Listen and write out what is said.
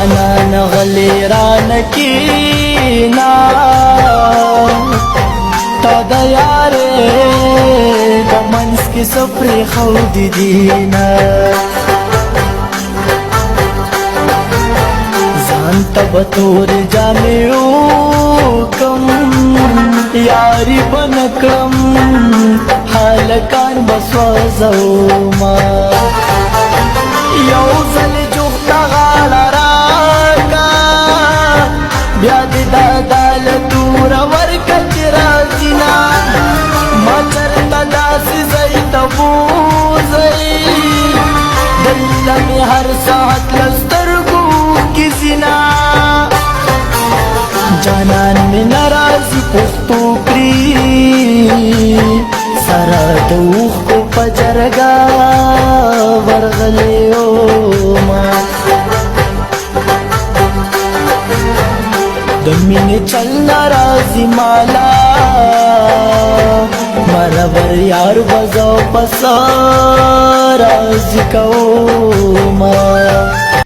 جانان غلی رانکینا تا د یارې په منځ کې څه پرېښودي دینه ځان ته به تورې جامې وکړم یاري به نه کړم هلکان به سوځومه یو ځل جوخته غاړه راکړه بیا دې دا عدالتونه ورکړه چې راځي نه ما چېرته داسې ځای ته بوځئ دلته مې هر ساعت له سترګو کې زینا جانان مې ناراضي پښتو کړي سره د اوښکو په جرګه ورغلی ومه د مینې چل ناراضي مالا مرور یار به زه په څه راضي کومه